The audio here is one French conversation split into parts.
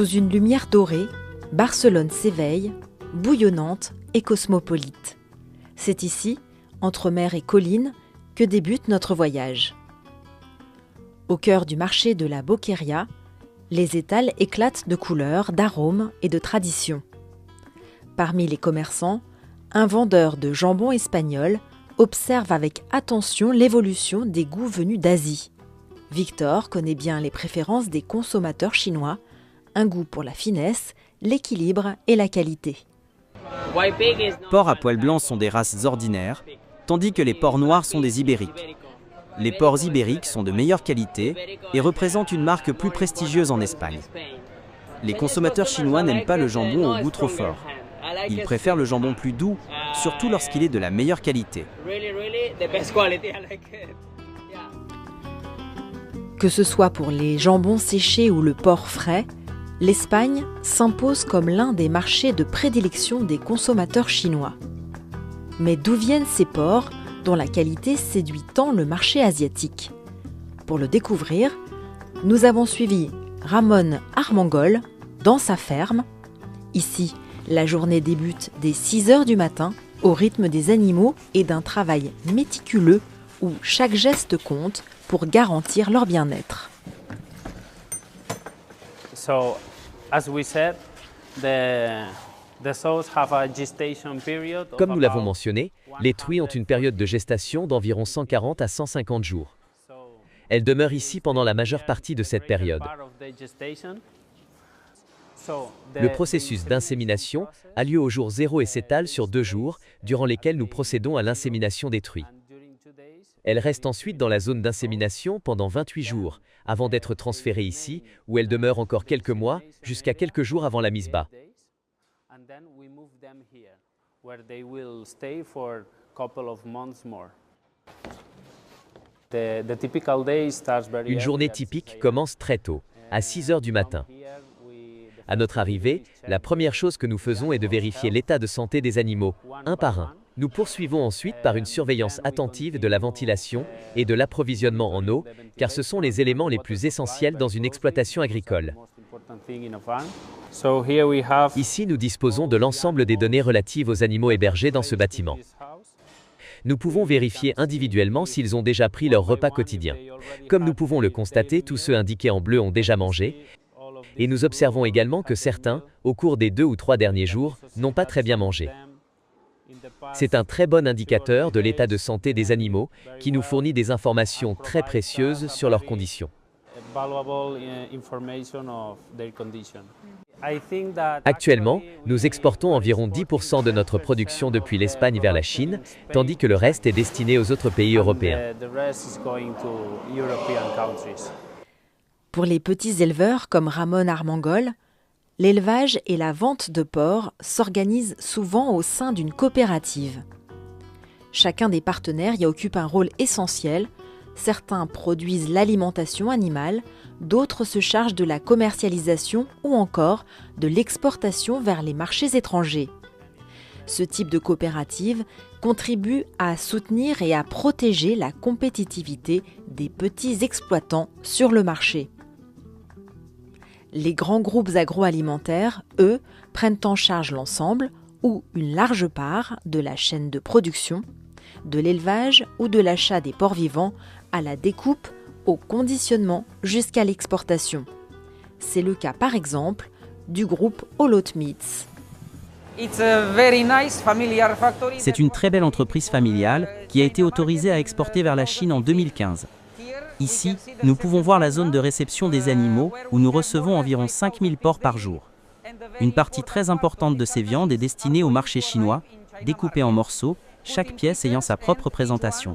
Sous une lumière dorée, Barcelone s'éveille, bouillonnante et cosmopolite. C'est ici, entre mer et collines, que débute notre voyage. Au cœur du marché de la Boqueria, les étals éclatent de couleurs, d'arômes et de traditions. Parmi les commerçants, un vendeur de jambon espagnol observe avec attention l'évolution des goûts venus d'Asie. Victor connaît bien les préférences des consommateurs chinois, un goût pour la finesse, l'équilibre et la qualité. Porcs à poils blancs sont des races ordinaires, tandis que les porcs noirs sont des ibériques. Les porcs ibériques sont de meilleure qualité et représentent une marque plus prestigieuse en Espagne. Les consommateurs chinois n'aiment pas le jambon au goût trop fort. Ils préfèrent le jambon plus doux, surtout lorsqu'il est de la meilleure qualité. Que ce soit pour les jambons séchés ou le porc frais, l'Espagne s'impose comme l'un des marchés de prédilection des consommateurs chinois. Mais d'où viennent ces porcs dont la qualité séduit tant le marché asiatique? Pour le découvrir, nous avons suivi Ramon Armengol dans sa ferme. Ici, la journée débute dès 6h du matin au rythme des animaux et d'un travail méticuleux où chaque geste compte pour garantir leur bien-être. Comme nous l'avons mentionné, les truies ont une période de gestation d'environ 140 à 150 jours. Elles demeurent ici pendant la majeure partie de cette période. Le processus d'insémination a lieu au jour 0 et s'étale sur 2 jours, durant lesquels nous procédons à l'insémination des truies. Elles restent ensuite dans la zone d'insémination pendant 28 jours, avant d'être transférées ici, où elles demeurent encore quelques mois, jusqu'à quelques jours avant la mise bas. Une journée typique commence très tôt, à 6h du matin. À notre arrivée, la première chose que nous faisons est de vérifier l'état de santé des animaux, un par un. Nous poursuivons ensuite par une surveillance attentive de la ventilation et de l'approvisionnement en eau, car ce sont les éléments les plus essentiels dans une exploitation agricole. Ici, nous disposons de l'ensemble des données relatives aux animaux hébergés dans ce bâtiment. Nous pouvons vérifier individuellement s'ils ont déjà pris leur repas quotidien. Comme nous pouvons le constater, tous ceux indiqués en bleu ont déjà mangé, et nous observons également que certains, au cours des 2 ou 3 derniers jours, n'ont pas très bien mangé. C'est un très bon indicateur de l'état de santé des animaux qui nous fournit des informations très précieuses sur leurs conditions. Actuellement, nous exportons environ 10% de notre production depuis l'Espagne vers la Chine, tandis que le reste est destiné aux autres pays européens. Pour les petits éleveurs comme Ramon Armengol, l'élevage et la vente de porcs s'organisent souvent au sein d'une coopérative. Chacun des partenaires y occupe un rôle essentiel. Certains produisent l'alimentation animale, d'autres se chargent de la commercialisation ou encore de l'exportation vers les marchés étrangers. Ce type de coopérative contribue à soutenir et à protéger la compétitivité des petits exploitants sur le marché. Les grands groupes agroalimentaires, eux, prennent en charge l'ensemble ou une large part de la chaîne de production, de l'élevage ou de l'achat des porcs vivants à la découpe, au conditionnement jusqu'à l'exportation. C'est le cas par exemple du groupe Olot Meats. C'est une très belle entreprise familiale qui a été autorisée à exporter vers la Chine en 2015. Ici, nous pouvons voir la zone de réception des animaux où nous recevons environ 5000 porcs par jour. Une partie très importante de ces viandes est destinée au marché chinois, découpée en morceaux, chaque pièce ayant sa propre présentation.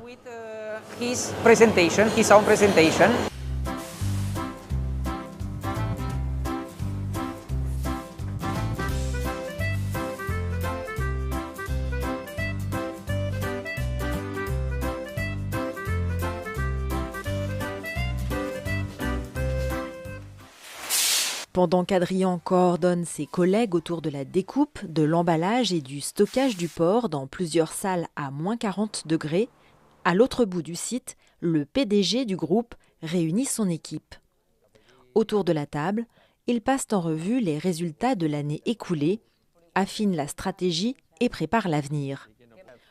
Pendant qu'Adrien coordonne ses collègues autour de la découpe, de l'emballage et du stockage du porc dans plusieurs salles à moins 40 degrés, à l'autre bout du site, le PDG du groupe réunit son équipe. Autour de la table, ils passent en revue les résultats de l'année écoulée, affinent la stratégie et préparent l'avenir.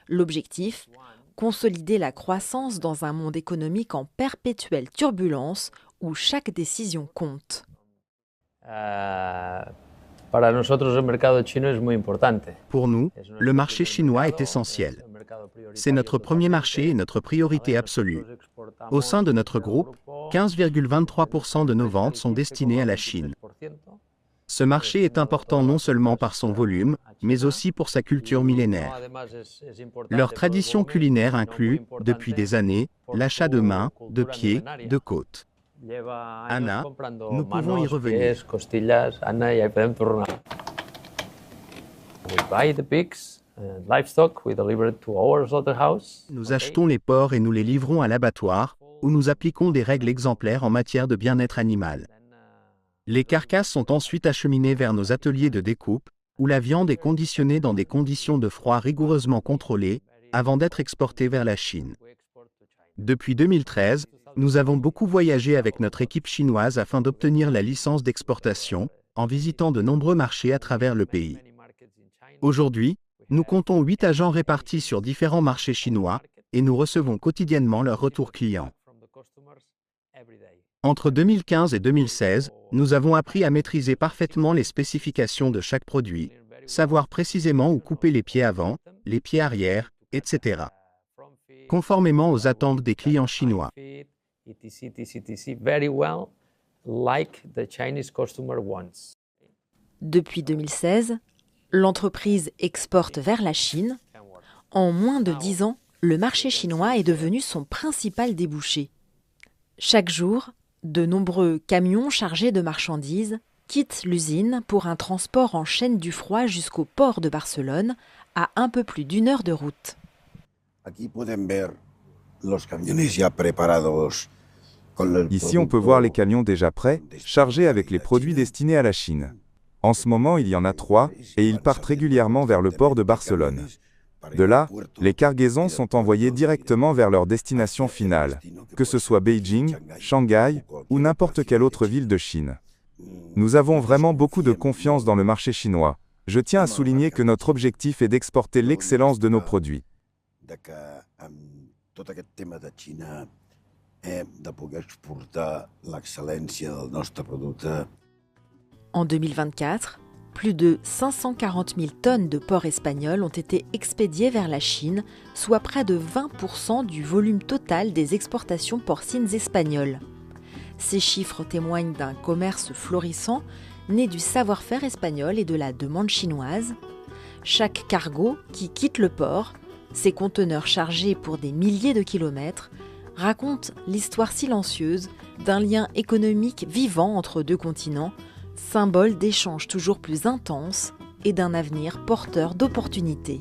L'objectif, consolider la croissance dans un monde économique en perpétuelle turbulence où chaque décision compte. Pour nous, le marché chinois est essentiel. C'est notre premier marché et notre priorité absolue. Au sein de notre groupe, 15,23% de nos ventes sont destinées à la Chine. Ce marché est important non seulement par son volume, mais aussi pour sa culture millénaire. Leur tradition culinaire inclut, depuis des années, l'achat de mains, de pieds, de côtes. Anna, nous pouvons y revenir. Nous achetons les porcs et nous les livrons à l'abattoir, où nous appliquons des règles exemplaires en matière de bien-être animal. Les carcasses sont ensuite acheminées vers nos ateliers de découpe, où la viande est conditionnée dans des conditions de froid rigoureusement contrôlées, avant d'être exportée vers la Chine. Depuis 2013, nous avons beaucoup voyagé avec notre équipe chinoise afin d'obtenir la licence d'exportation, en visitant de nombreux marchés à travers le pays. Aujourd'hui, nous comptons 8 agents répartis sur différents marchés chinois, et nous recevons quotidiennement leurs retours clients. Entre 2015 et 2016, nous avons appris à maîtriser parfaitement les spécifications de chaque produit, savoir précisément où couper les pieds avant, les pieds arrière, etc. Conformément aux attentes des clients chinois. Depuis 2016, l'entreprise exporte vers la Chine. En moins de 10 ans, le marché chinois est devenu son principal débouché. Chaque jour, de nombreux camions chargés de marchandises quittent l'usine pour un transport en chaîne du froid jusqu'au port de Barcelone, à un peu plus d'1 heure de route. Ici, on peut voir les camions déjà prêts, chargés avec les produits destinés à la Chine. En ce moment, il y en a 3, et ils partent régulièrement vers le port de Barcelone. De là, les cargaisons sont envoyées directement vers leur destination finale, que ce soit Beijing, Shanghai ou n'importe quelle autre ville de Chine. Nous avons vraiment beaucoup de confiance dans le marché chinois. Je tiens à souligner que notre objectif est d'exporter l'excellence de nos produits. En 2024, plus de 540 000 tonnes de porc espagnol ont été expédiées vers la Chine, soit près de 20% du volume total des exportations porcines espagnoles. Ces chiffres témoignent d'un commerce florissant, né du savoir-faire espagnol et de la demande chinoise. Chaque cargo qui quitte le port, ces conteneurs chargés pour des milliers de kilomètres, raconte l'histoire silencieuse d'un lien économique vivant entre deux continents, symbole d'échanges toujours plus intenses et d'un avenir porteur d'opportunités.